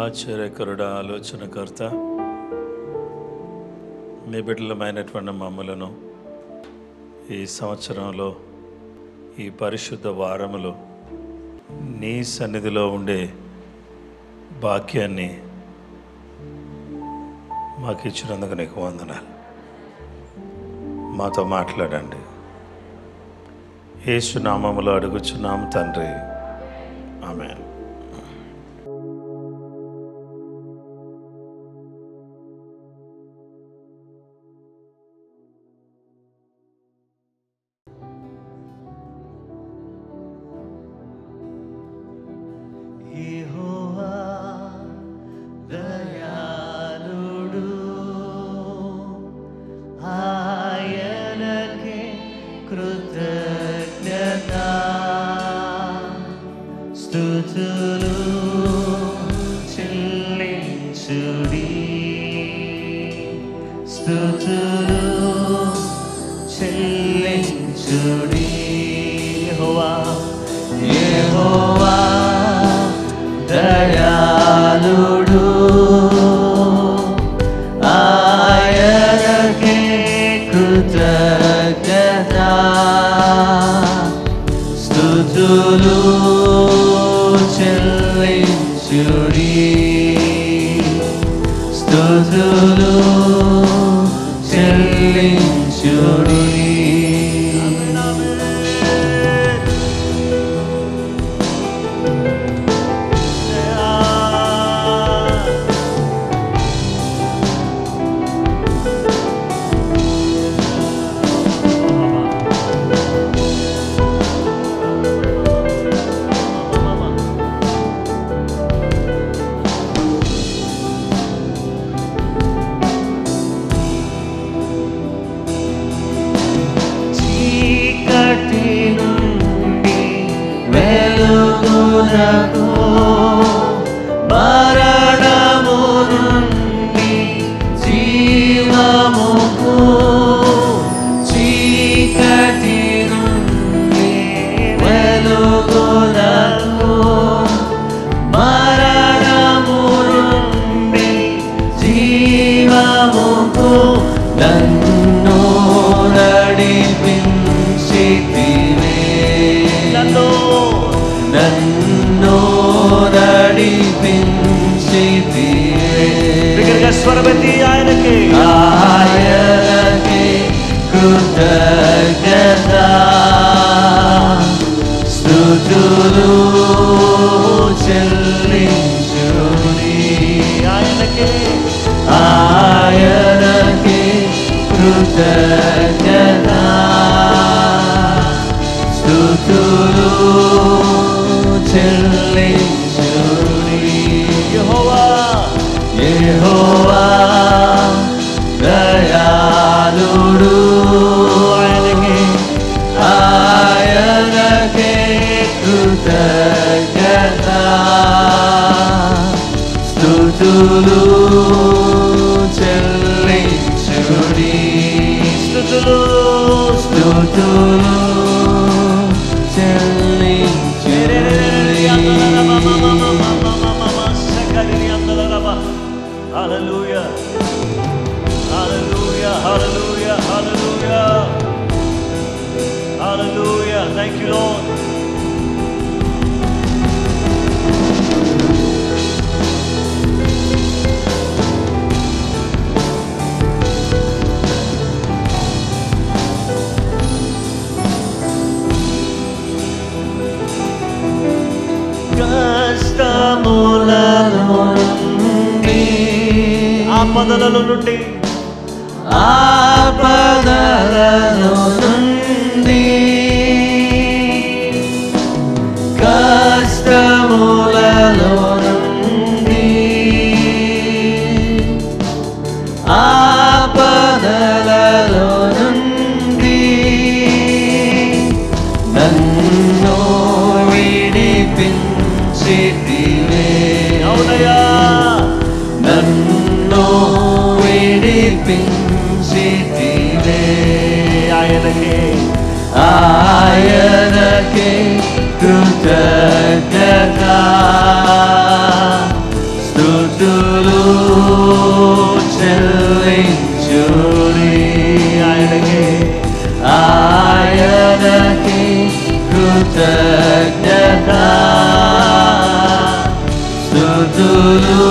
ఆశ్చర్యకరుడ, ఆలోచనకర్త, మీ బిడ్డలమైనటువంటి మమ్మలను ఈ సంవత్సరంలో ఈ పరిశుద్ధ వారములో నీ సన్నిధిలో ఉండే భాగ్యాన్ని మాకు ఇచ్చినందుకు నీకు వందనాలు. మాతో మాట్లాడండి. యేసు నామములో అడుగుచున్నాము తండ్రి, ఆమేన్. స్తుతులు చెల్లించుడి, స్తుతులు చెల్లించుడి. యెహోవా దయాళుడు, ఆయనకే కృతజ్ఞత. స్తుతులు చెల్లించుడి, స్తుతులు చెల్లించుడి. వెలుగునకు, మరణము నుండి జీవముకు, చీకటి నుండి వెలుగునకు, మరణము నుండి జీవముకు నన్ను నడిపించితివే, నన్ను నడిపించితివే. బిగ్గరగా స్వరమెత్తి ఆయనకే కృతజ్ఞత. స్తుతులు చెల్లించుడి, ఆయనకే కృతజ్ఞత. స్తుతులు చెల్లించుడి. యెహోవా దయాళుడు, ఆయనకే కృతజ్ఞత. స్తుతులు చెల్లించుడి, స్తుతులు Hallelujah, hallelujah, hallelujah, hallelujah, hallelujah. Thank you, Lord. ఆపదలలో నుండి, ఆపదలలో నుండి, కష్టములలో నుండి, ఆపదలలో నుండి నన్ను విడిపించితివే. అవునయ్యా, నన్ను విడిపించితివే. ఆయనకే కృతజ్ఞత. ఆయనకి ఆయనకి కృతజ్ఞత స్తుతులు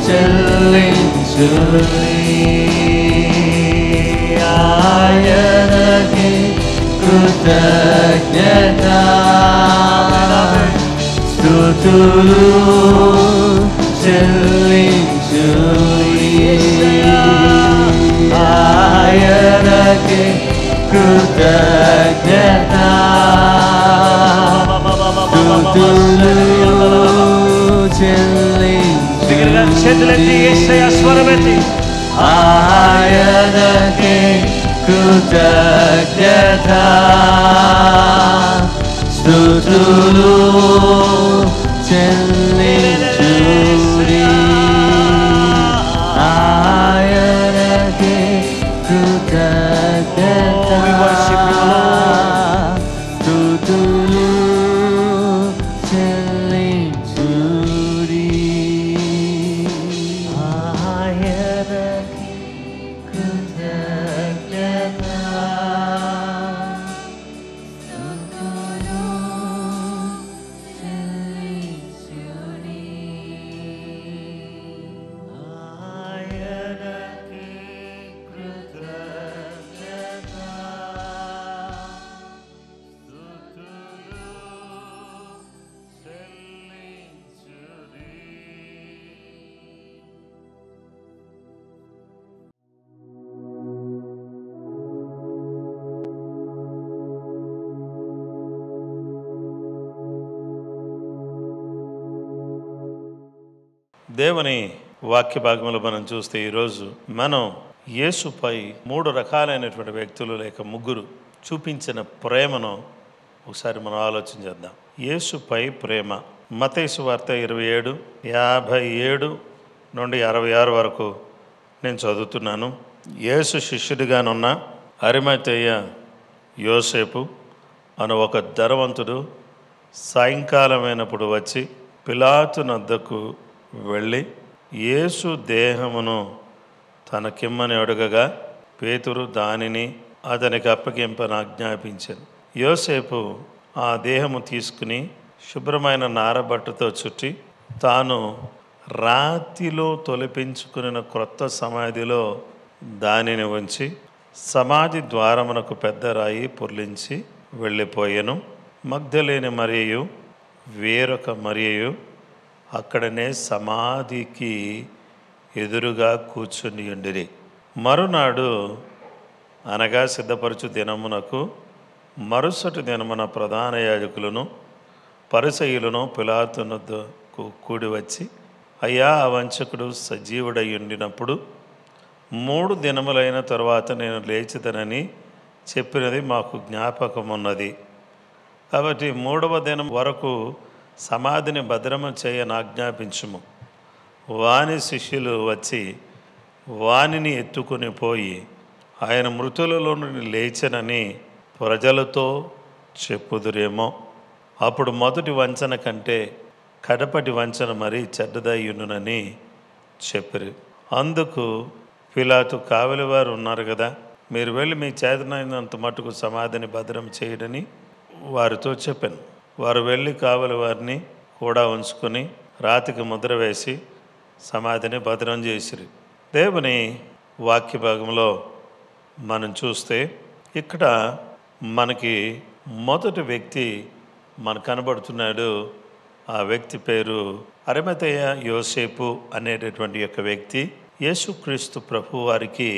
చెల్లించుడి ఆయనకి కృతజ్ఞత స్తుతులు చెల్లించుడి ఆయనకి కృతజ్ఞత స్తుతులు చెల్లించుడి చేతులెత్తి యేసయ్య స్వరమెత్తి ఆయనకి కృతజ్ఞత స్తుతులు చెల్లించుడి ఆయనకి కృతజ్ఞత స్తుతులు చెల్లించుడి ఆయనకి కృతజ్ఞత దేవుని వాక్య భాగంలో మనం చూస్తే ఈరోజు మనం యేసుపై 3 రకాలైనటువంటి వ్యక్తులు లేక ముగ్గురు చూపించిన ప్రేమను ఒకసారి మనం ఆలోచన చేద్దాం. యేసుపై ప్రేమ. మత్తయి సువార్త 27:57 నుండి 66 వరకు నేను చదువుతున్నాను. యేసు శిష్యుడిగానున్న అరిమతయ్య యోసేపు అను ఒక ధనవంతుడు సాయంకాలమైనప్పుడు వచ్చి పిలాతు నద్దకు వెళ్ళి యేసు దేహమును తనకిమ్మని అడుగగా పేతురు దానిని అతనికి అప్పగింపని ఆజ్ఞాపించాను. యోసేపు ఆ దేహము తీసుకుని శుభ్రమైన నారబట్టతో చుట్టి తాను రాతిలో తొలిపించుకున్న క్రొత్త సమాధిలో దానిని ఉంచి సమాధి ద్వారమునకు పెద్ద రాయి పొర్లించి వెళ్ళిపోయాను. మగ్ధలేని మరియు వేరొక మరియు అక్కడనే సమాధికి ఎదురుగా కూర్చుని ఉండిరి. మరునాడు అనగా సిద్ధపరచు దినమునకు మరుసటి దినమున ప్రధాన యాజకులను పరిసయ్యులను పిలాతునకు కూడి వచ్చి, అయ్యా, ఆ వంచకుడు సజీవుడై ఉండినప్పుడు 3 దినములైన తరువాత నేను లేచిదనని చెప్పినది మాకు జ్ఞాపకమున్నది. కాబట్టి 3వ దినం వరకు సమాధిని భద్రము చేయని ఆజ్ఞాపించుము. వాని శిష్యులు వచ్చి వానిని ఎత్తుకుని పోయి ఆయన మృతులలో నుండి లేచనని ప్రజలతో చెప్పుదురేమో. అప్పుడు మొదటి వంచన కంటే కడపటి వంచన మరీ చెడ్డదయ్యునునని చెప్పిరి. అందుకు పిలాతు, కావలివారు ఉన్నారు కదా, మీరు వెళ్ళి మీ చేతనైనంత మటుకు సమాధిని భద్రం చేయడని వారితో చెప్పాను. వారు వెళ్ళి కావలి వారిని కూడా ఉంచుకొని రాతికి ముద్ర వేసి సమాధిని భద్రం చేసిరి. దేవుని వాక్య భాగంలో మనం చూస్తే ఇక్కడ మనకి మొదటి వ్యక్తి మనకు కనబడుతున్నాడు. ఆ వ్యక్తి పేరు అరిమతయ్య యోసేపు అనేటటువంటి యొక్క వ్యక్తి. యేసుక్రీస్తు ప్రభు వారికి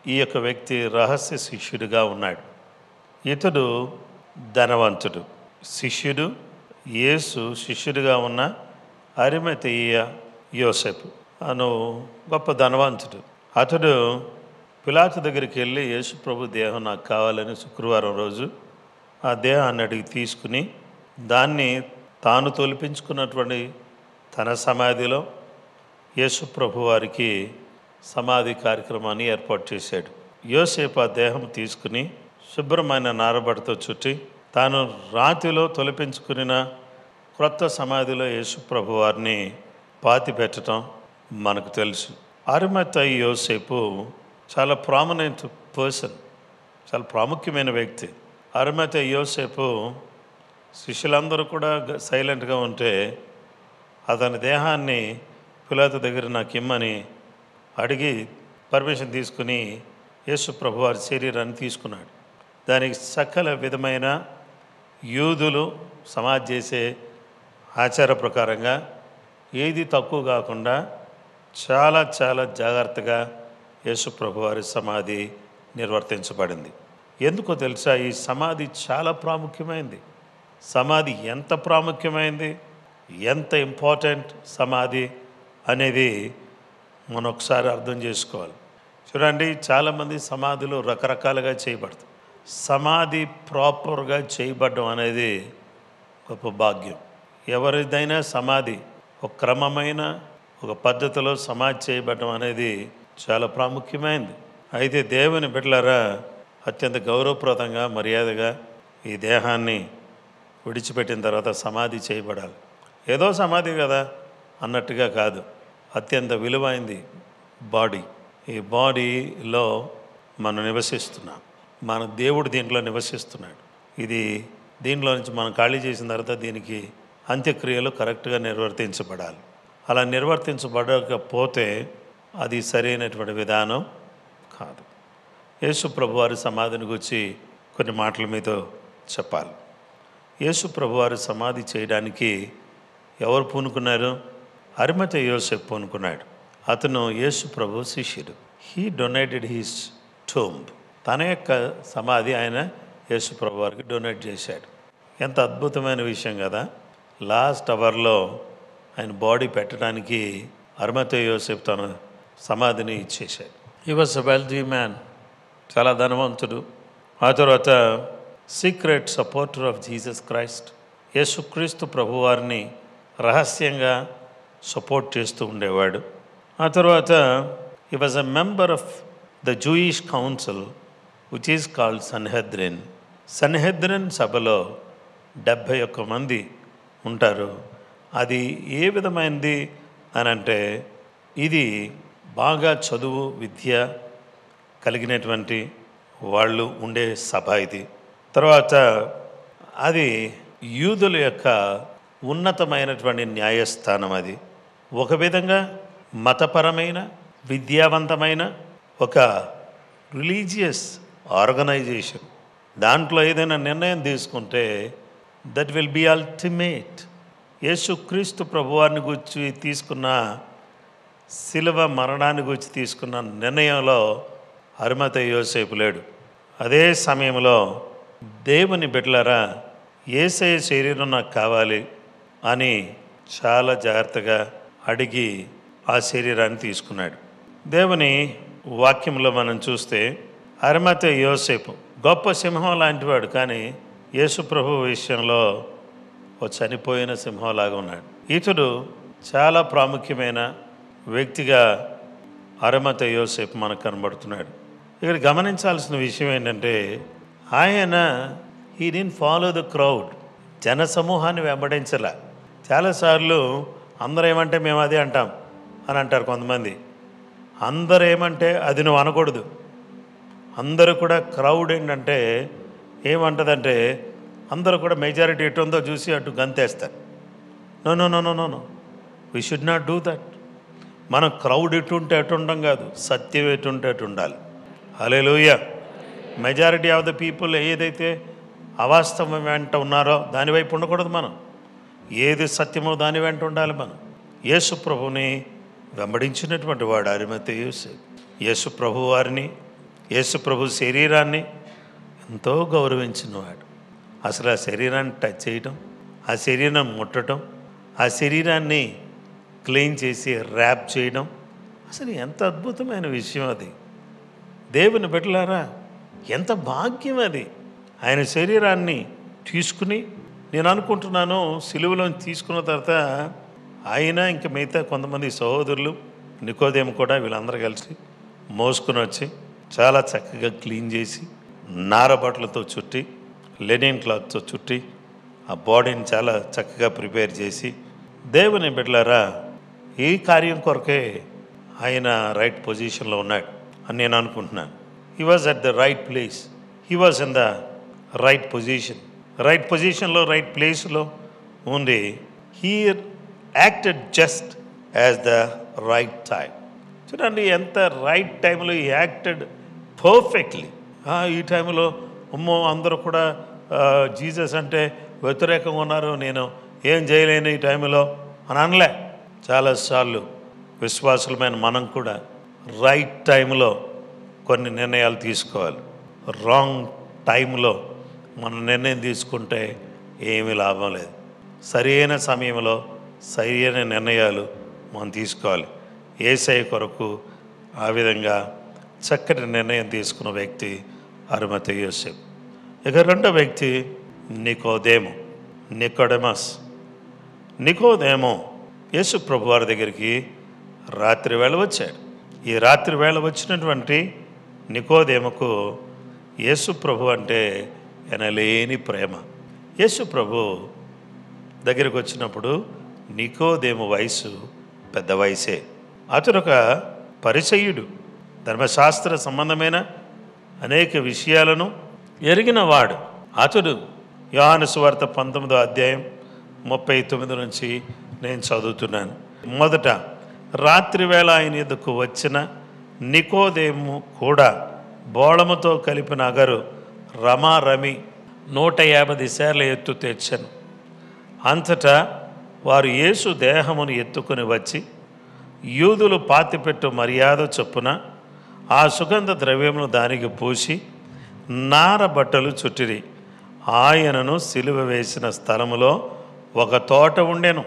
ఈ యొక్క వ్యక్తి రహస్య శిష్యుడిగా ఉన్నాడు. ఇతడు ధనవంతుడు. శిష్యుడు, యేసు శిష్యుడిగా ఉన్న అరిమతయ్య యోసేపు అను గొప్ప ధనవంతుడు. అతడు పిలాతు దగ్గరికి వెళ్ళి, యేసు ప్రభు దేహం నాకు కావాలని శుక్రవారం రోజు ఆ దేహాన్ని అడిగి తీసుకుని దాన్ని తాను తొలిపించుకున్నటువంటి తన సమాధిలో యేసు ప్రభు వారికి సమాధి కార్యక్రమాన్ని ఏర్పాటు చేశాడు. యోసేపు ఆ దేహం తీసుకుని శుభ్రమైన నారబడితో చుట్టి తాను రాతిలో తొలిపించుకున్న క్రొత్త సమాధిలో యేసు ప్రభు వారిని పాతి పెట్టడం మనకు తెలుసు. అరిమతయి యోసేపు చాలా ప్రామినెంట్ పర్సన్, చాలా ప్రాముఖ్యమైన వ్యక్తి. అరిమతయి యోసేపు శిష్యులందరూ కూడా సైలెంట్గా ఉంటే అతని దేహాన్ని పిలాతు దగ్గర నాకు ఇమ్మని అడిగి పర్మిషన్ తీసుకుని యేసు ప్రభువారి శరీరాన్ని తీసుకున్నాడు. దానికి సకల విధమైన యూదులు సమాధి చేసే ఆచార ప్రకారంగా ఏది తక్కువ కాకుండా చాలా చాలా జాగ్రత్తగా యేసు ప్రభువారి సమాధి నిర్వర్తించబడింది. ఎందుకో తెలుసా? ఈ సమాధి చాలా ప్రాముఖ్యమైంది. సమాధి ఎంత ప్రాముఖ్యమైంది, ఎంత ఇంపార్టెంట్ సమాధి అనేది మనం ఒకసారి అర్థం చేసుకోవాలి. చూడండి, చాలామంది సమాధులు రకరకాలుగా చేయబడతాయి. సమాధి ప్రాపర్గా చేయబడడం అనేది గొప్ప భాగ్యం. ఎవరిదైనా సమాధి ఒక క్రమమైన ఒక పద్ధతిలో సమాధి చేయబడడం అనేది చాలా ప్రాముఖ్యమైనది. అయితే దేవుని బిడ్డలారా, అత్యంత గౌరవప్రదంగా మర్యాదగా ఈ దేహాన్ని విడిచిపెట్టిన తర్వాత సమాధి చేయబడాలి. ఏదో సమాధి కదా అన్నట్టుగా కాదు, అత్యంత విలువైంది బాడీ. ఈ బాడీలో మనం నివసిస్తున్నాం, మన దేవుడు దీంట్లో నివసిస్తున్నాడు. ఇది దీంట్లో నుంచి మనం ఖాళీ చేసిన తర్వాత దీనికి అంత్యక్రియలు కరెక్ట్గా నిర్వర్తించబడాలి. అలా నిర్వర్తించబడకపోతే అది సరైనటువంటి విధానం కాదు. యేసు ప్రభువారి సమాధిని గురించి కొన్ని మాటలు మీతో చెప్పాలి. యేసు ప్రభువారి సమాధి చేయడానికి ఎవరు పూనుకున్నారు? అరిమతయి యోసేపు పూనుకున్నాడు. అతను యేసు ప్రభు శిష్యుడు. He donated his tomb. తన యొక్క సమాధి ఆయన యేసు ప్రభు వారికి డొనేట్ చేశాడు. ఎంత అద్భుతమైన విషయం కదా! లాస్ట్ అవర్లో ఆయన బాడీ పెట్టడానికి అరిమతయి యోసేపు తన సమాధిని ఇచ్చేశాడు. He was a wealthy man, చాలా ధనవంతుడు. ఆ తర్వాత secret supporter of Jesus Christ, యేసుక్రీస్తు ప్రభువారిని రహస్యంగా సపోర్ట్ చేస్తూ ఉండేవాడు. ఆ తర్వాత he was a member of the Jewish council which is called Sanhedrin. Sanhedrin సభలో 71 మంది ఉంటారు. అది ఏ విధమైనది అని అంటే, ఇది బాగా చదువు విద్య కలిగినటువంటి వాళ్ళు ఉండే సభ ఇది. తర్వాత అది యూదుల యొక్క ఉన్నతమైనటువంటి న్యాయస్థానం. అది ఒక విధంగా మతపరమైన విద్యావంతమైన ఒక రిలీజియస్ ఆర్గనైజేషన్. దాంట్లో ఏదైనా నిర్ణయం తీసుకుంటే దట్ విల్ బి అల్టిమేట్. యేసుక్రీస్తు ప్రభువారిని గురించి తీసుకున్న శిలువ మరణాన్ని గురించి తీసుకున్న నిర్ణయంలో అరిమతయి యోసేపు లేడు. అదే సమయంలో దేవుని బిడ్డలారా, యేసయ్య శరీరం నాకు కావాలి అని చాలా జాగ్రత్తగా అడిగి ఆ శరీరాన్ని తీసుకున్నాడు. దేవుని వాక్యంలో మనం చూస్తే అరిమతయి యోసేపు గొప్ప సింహం లాంటివాడు, కానీ యేసు ప్రభు విషయంలో ఓ చనిపోయిన సింహంలాగా ఉన్నాడు. ఇతడు చాలా ప్రాముఖ్యమైన వ్యక్తిగా అరిమతయి యోసేపు మనకు కనబడుతున్నాడు. ఇక్కడ గమనించాల్సిన విషయం ఏంటంటే, ఆయన he didn't follow the crowd. జన సమూహాన్ని వెంబడించలే. చాలాసార్లు అందరూ ఏమంటే మేము అదే అంటాం అని అంటారు కొంతమంది. అందరూ ఏమంటే అది నువ్వు అనకూడదు. అందరూ కూడా క్రౌడ్ ఏంటంటే ఏమంటుందంటే, అందరూ కూడా మెజారిటీ ఎటు ఉందో చూసి అటు గంతేస్తారు. No no no no no no we should not do that. మనం క్రౌడ్ ఎటు ఉంటే అటు ఉండం కాదు, సత్యం ఎటు ఉంటే అటు ఉండాలి. హల్లెలూయా. మెజారిటీ ఆఫ్ ద పీపుల్ ఏదైతే అవాస్తవం వెంట ఉన్నారో దాని వైపు ఉండకూడదు. మనం ఏది సత్యమో దాని వెంట ఉండాలి. మనం యేసు ప్రభుని వెంబడించినటువంటి వాడు అరిమతయి యోసేపు. యేసు ప్రభు వారిని, యేసు ప్రభు శరీరాన్ని ఎంతో గౌరవించినవాడు. అసలు ఆ శరీరాన్ని టచ్ చేయడం, ఆ శరీరం ముట్టడం, ఆ శరీరాన్ని క్లీన్ చేసి ర్యాప్ చేయడం అసలు ఎంత అద్భుతమైన విషయం అది. దేవుని బిడ్డలారా, ఎంత భాగ్యం అది. ఆయన శరీరాన్ని తీసుకుని, నేను అనుకుంటున్నాను సిలువలో తీసుకున్న తర్వాత ఆయన ఇంకా మిగతా కొంతమంది సహోదరులు, నికోదేము కూడా, వీళ్ళందరూ కలిసి మోసుకుని వచ్చి చాలా చక్కగా క్లీన్ చేసి నారబట్టలతో చుట్టి, లెనిన్ క్లాత్తో చుట్టి ఆ బాడీని చాలా చక్కగా ప్రిపేర్ చేసి, దేవుని బిడ్డలారా, ఈ కార్యం కొరకే ఆయన రైట్ పొజిషన్లో ఉన్నాడు అని నేను అనుకుంటున్నాను. He was at the right place, he was in the right position. Right పొజిషన్లో రైట్ ప్లేస్లో ఉండి he acted just as the right time. చూడండి ఎంత రైట్ టైంలో ఈ యాక్టెడ్ పర్ఫెక్ట్లీ. ఈ టైంలో అమ్మో అందరూ కూడా జీసస్ అంటే వ్యతిరేకంగా ఉన్నారు, నేను ఏం చేయలేను ఈ టైంలో అని అనలే. చాలాసార్లు విశ్వాసులమైన మనం కూడా రైట్ టైంలో కొన్ని నిర్ణయాలు తీసుకోవాలి. రాంగ్ టైంలో మనం నిర్ణయం తీసుకుంటే ఏమీ లాభం లేదు. సరైన సమయంలో సరైన నిర్ణయాలు మనం తీసుకోవాలి. యేసయ్య కొరకు ఆ విధంగా చక్కటి నిర్ణయం తీసుకున్న వ్యక్తి అరిమతయి యోసేపు. ఇక రెండో వ్యక్తి నికోదేము, నికోడెమస్. నికోదేము యేసు ప్రభు వారి దగ్గరికి రాత్రి వేళ వచ్చాడు. ఈ రాత్రి వేళ వచ్చినటువంటి నికోదేముకు యేసు ప్రభు అంటే ఎనలేని ప్రేమ. యేసు ప్రభు దగ్గరికి వచ్చినప్పుడు నికోదేము వయసు పెద్ద వయసే. అతడు ఒక పరిసయ్యుడు, ధర్మశాస్త్ర సంబంధమైన అనేక విషయాలను ఎరిగినవాడు. అతడు యోహాను సువార్త 19వ అధ్యాయం 39 నుంచి నేను చదువుతున్నాను. మొదట రాత్రి వేళ ఆయన ఎదుకు వచ్చిన నికోదేము కూడా బోళముతో కలిపిన అగరు రమారమి 150 సేర్ల ఎత్తు తెచ్చను. అంతటా వారు యేసు దేహమును ఎత్తుకుని వచ్చి యూదులు పాతిపెట్టు మర్యాద చొప్పున ఆ సుగంధ ద్రవ్యమును దానికి పూసి నార బట్టలు చుట్టిరి. ఆయనను సిలువ వేసిన స్థలములో ఒక తోట ఉండెను.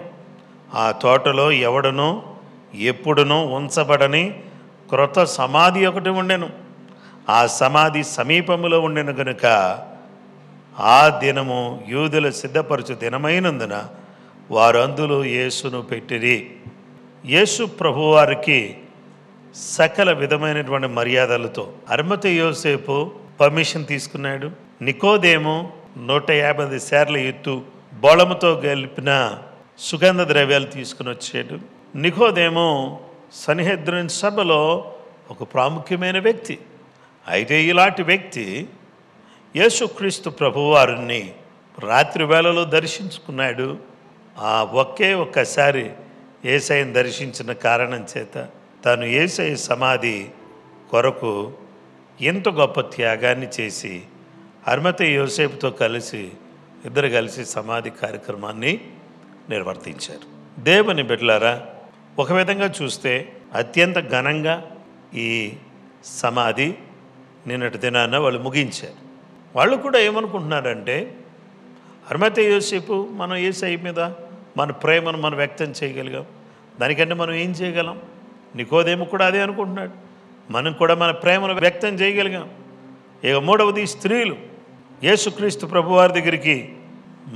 ఆ తోటలో ఎవడనూ ఎప్పుడునూ ఉంచబడని క్రొత్త సమాధి ఒకటి ఉండెను. ఆ సమాధి సమీపములో ఉండెను గనుక ఆ దినము యూదుల సిద్ధపరచు దినమైనందున వారు అందులో యేసును పెట్టిరి. యేసు ప్రభువారికి సకల విధమైనటువంటి మర్యాదలతో అరిమతయి యోసేపు పర్మిషన్ తీసుకున్నాడు. నికోదేము 150 సేర్ల ఎత్తు బోళముతో కలిపిన సుగంధ ద్రవ్యాలు తీసుకుని వచ్చాడు. నికోదేము సన్హెద్రిన్ సభలో ఒక ప్రాముఖ్యమైన వ్యక్తి. అయితే ఇలాంటి వ్యక్తి యేసుక్రీస్తు ప్రభువారిని రాత్రి వేళలో దర్శించుకున్నాడు. ఆ ఒక్కసారి యేసయ్యను దర్శించిన కారణం చేత తాను యేసయ్య సమాధి కొరకు ఎంత గొప్ప త్యాగాన్ని చేసి అరిమతయి యోసేపుతో ఇద్దరు కలిసి సమాధి కార్యక్రమాన్ని నిర్వర్తించారు. దేవుని బిడ్డలారా, ఒక విధంగా చూస్తే అత్యంత ఘనంగా ఈ సమాధి నిన్నటి దినాన వాళ్ళు ముగించారు. వాళ్ళు కూడా ఏమనుకుంటున్నారంటే అరిమతయి యోసేపు మనం యేసయ్య మీద మన ప్రేమను మనం వ్యక్తం చేయగలిగాం, దానికంటే మనం ఏం చేయగలం? నికోదేము కూడా అదే అనుకుంటున్నాడు, మనం కూడా మన ప్రేమను వ్యక్తం చేయగలిగాం. ఇక మూడవది స్త్రీలు యేసుక్రీస్తు ప్రభువారి దగ్గరికి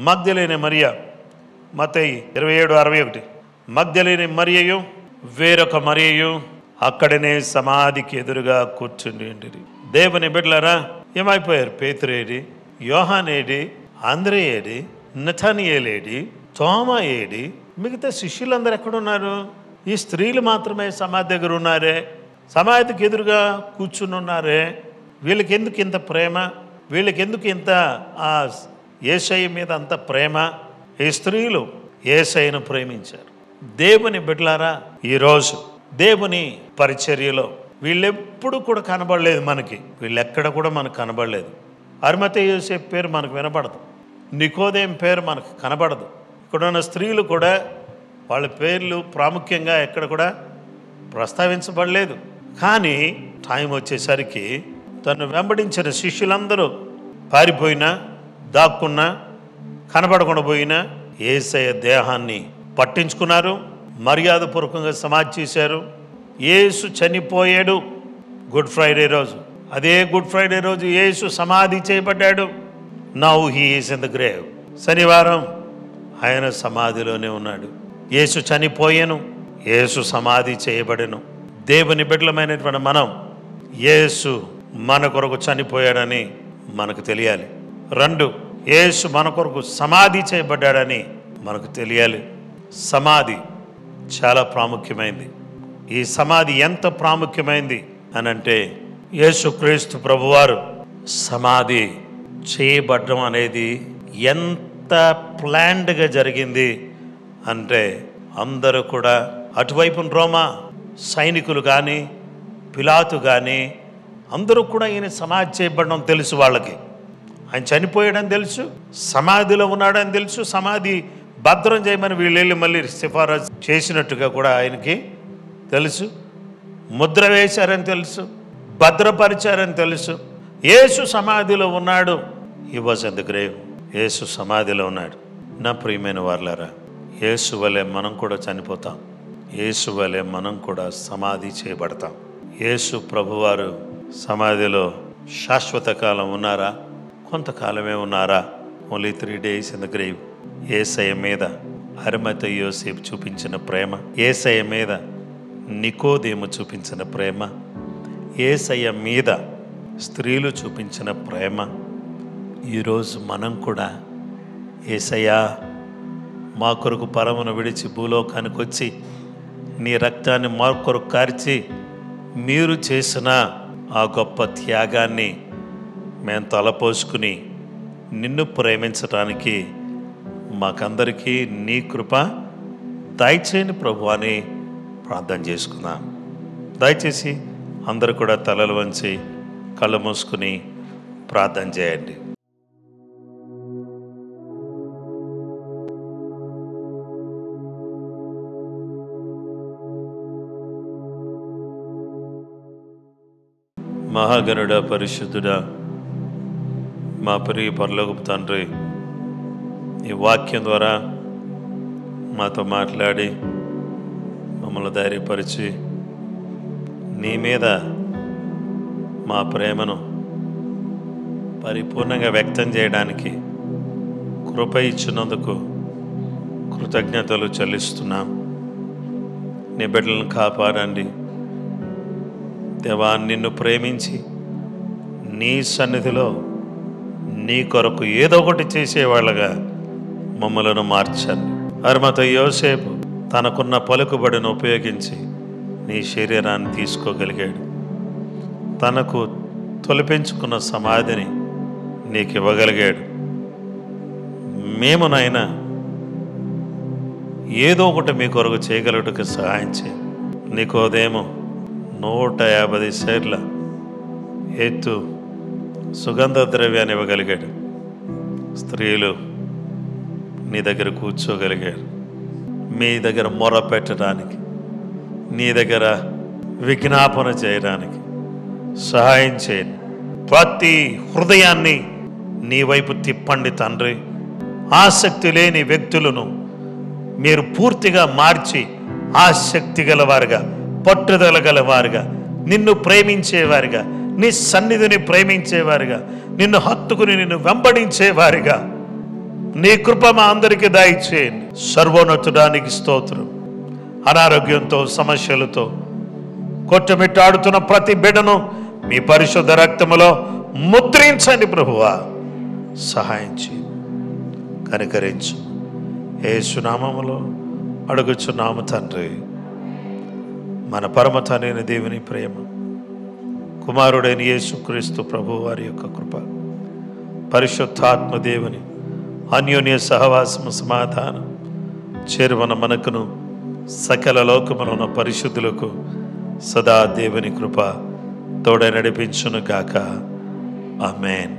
మగ్దలేనే మరియా, మత్తయి 27:61, మగ్దలేనే మరియయు వేరొక మరియయు అక్కడనే సమాధికి ఎదురుగా కూర్చుండి. దేవుని బిడ్డలారా, ఏమైపోయారు? పేతురేడి, యోహానేడి, ఆంద్రే ఏడి, నథానియేలేడి, తోమా ఏడి, మిగతా శిష్యులందరూ ఎక్కడున్నారు? ఈ స్త్రీలు మాత్రమే సమాధి దగ్గర ఉన్నారే, సమాధికి ఎదురుగా కూర్చుని ఉన్నారే. వీళ్ళకి ఎందుకు ఇంత ప్రేమ? వీళ్ళకి ఎందుకు ఇంత ఆ యేసయ్య మీద అంత ప్రేమ? ఈ స్త్రీలు యేసయ్యను ప్రేమించారు. దేవుని బిడ్డలారా, ఈరోజు దేవుని పరిచర్యలో వీళ్ళెప్పుడు కూడా కనబడలేదు మనకి, వీళ్ళెక్కడ కూడా మనకు కనబడలేదు. అరిమతయి యోసేపు పేరు మనకు వినపడదు, నికోదేము పేరు మనకు కనబడదు. ఇక్కడున్న స్త్రీలు కూడా వాళ్ళ పేర్లు ప్రాముఖ్యంగా ఎక్కడ కూడా ప్రస్తావించబడలేదు. కానీ టైం వచ్చేసరికి తను వెంబడించిన శిష్యులందరూ పారిపోయినా, దాక్కున్నా, కనబడకుండా పోయినా యేసయ్య దేహాన్ని పట్టించుకున్నారు, మర్యాదపూర్వకంగా సమాధి చేశారు. యేసు చనిపోయాడు గుడ్ ఫ్రైడే రోజు. అదే గుడ్ ఫ్రైడే రోజు యేసు సమాధి చేయబడ్డాడు. Now he is in the grave. శనివారం ఆయన సమాధిలోనే ఉన్నాడు. యేసు చనిపోయాను, యేసు సమాధి చేయబడెను. దేవుని బిడ్డలమైనటువంటి మనం యేసు మన కొరకు చనిపోయాడని మనకు తెలియాలి. 2, యేసు మన కొరకు సమాధి చేయబడ్డాడని మనకు తెలియాలి. సమాధి చాలా ప్రాముఖ్యమైంది. ఈ సమాధి ఎంత ప్రాముఖ్యమైంది అని అంటే, యేసుక్రీస్తు ప్రభువారు సమాధి చేయబడడం అనేది ఎంత ప్లాన్డ్గా జరిగింది అంటే, అందరూ కూడా అటువైపు రోమా సైనికులు కానీ పిలాతు కానీ అందరూ కూడా ఈయన సమాధి చేయబడడం తెలుసు. వాళ్ళకి ఆయన చనిపోయాడని తెలుసు, సమాధిలో ఉన్నాడని తెలుసు, సమాధి భద్రం చేయమని వీళ్ళు వెళ్ళి మళ్ళీ సిఫారసు చేసినట్టుగా కూడా ఆయనకి తెలుసు, ముద్ర వేశారని తెలుసు, భద్రపరిచారని తెలుసు. యేసు సమాధిలో ఉన్నాడు. He was in the grave. Yesu సమాధిలో ఉన్నాడు. నా ప్రియమైన వారలారా, యేసు వలె మనం కూడా చనిపోతాం. యేసు వలె మనం కూడా సమాధి చేయబడతాం. యేసు ప్రభువారు సమాధిలో శాశ్వత కాలం ఉన్నారా? కొంతకాలమే ఉన్నారా? Only 3 days in the grave. Yesayya మీద అరిమతయి యోసేపు చూపించిన ప్రేమ, యేసయ్య మీద నికోదేము చూపించిన ప్రేమ, యేసయ్య మీద స్త్రీలు చూపించిన ప్రేమ, ఈరోజు మనం కూడా యేసయ్యా మా కొరకు పరమును విడిచి భూలోకానికి వచ్చి నీ రక్తాన్ని మా కొరకు కార్చి మీరు చేసిన ఆ గొప్ప త్యాగాన్ని మేము తలపోసుకుని నిన్ను ప్రేమించడానికి మాకందరికీ నీ కృప దయచేయని ప్రభు అని ప్రార్థన చేసుకుందాం. దయచేసి అందరూ కూడా తలలు వంచి కళ్ళు మూసుకుని ప్రార్థన చేయండి. మహాగణుడా, పరిశుద్ధుడా, మా ప్రియ పరలోకపు తండ్రి, ఈ వాక్యం ద్వారా మాతో మాట్లాడి మమ్మల్ని ధైర్యపరిచి నీ మీద మా ప్రేమను పరిపూర్ణంగా వ్యక్తం చేయడానికి కృప ఇచ్చినందుకు కృతజ్ఞతలు చెల్లిస్తున్నాం. నీ బిడ్డలను కాపాడండి దేవా. నిన్ను ప్రేమించి నీ సన్నిధిలో నీ కొరకు ఏదో ఒకటి చేసేవాళ్ళగా మమ్మలను మార్చండి. అరిమతయి యోసేపు తనకున్న పలుకుబడిని ఉపయోగించి నీ శరీరాన్ని తీసుకోగలిగాడు. తనకు తొలిపించుకున్న సమాధిని నీకు ఇవ్వగలిగాడు. మేమునైనా ఏదో ఒకటి మీ కొరకు చేయగలుగుటకు సహాయం చేయి. నీకోదేమో 150 సేర్ల ఎత్తు సుగంధ ద్రవ్యాన్ని ఇవ్వగలిగాడు. స్త్రీలు నీ దగ్గర కూర్చోగలిగాడు. మీ దగ్గర మొర పెట్టడానికి, నీ దగ్గర విజ్ఞాపన చేయడానికి సహాయం చేయండి. ప్రతి హృదయాన్ని నీ వైపు తిప్పండి తండ్రి. ఆసక్తి లేని వ్యక్తులను మీరు పూర్తిగా మార్చి ఆసక్తి గలవారుగా, పట్టుదల గలవారుగా, నిన్ను ప్రేమించేవారుగా, నీ సన్నిధిని ప్రేమించేవారుగా, నిన్ను హత్తుకుని నిన్ను వెంబడించేవారుగా నీ కృప మా అందరికీ దయచేయండి. సర్వోన్నతుడానికి స్తోత్రం. అనారోగ్యంతో సమస్యలతో కొట్టుమిట్టాడుతున్న ప్రతి బిడ్డను మీ పరిశుద్ధ రక్తములో ముద్రించండి ప్రభువా. సహాయం చేయండి, కనికరించు. యేసు నామములో అడుగుచున్నాము తండ్రి. మన పరమ తండ్రి దేవుని ప్రేమ, కుమారుడైన యేసుక్రీస్తు ప్రభు వారి యొక్క కృప, పరిశుద్ధాత్మ దేవుని అన్యోన్య సహవాసము, సమాధానం చేరువన మనకును సకల లోకములో ఉన్న పరిశుద్ధులకు సదా దేవుని కృప తోడ నడిపించును గాక. ఆమేన్.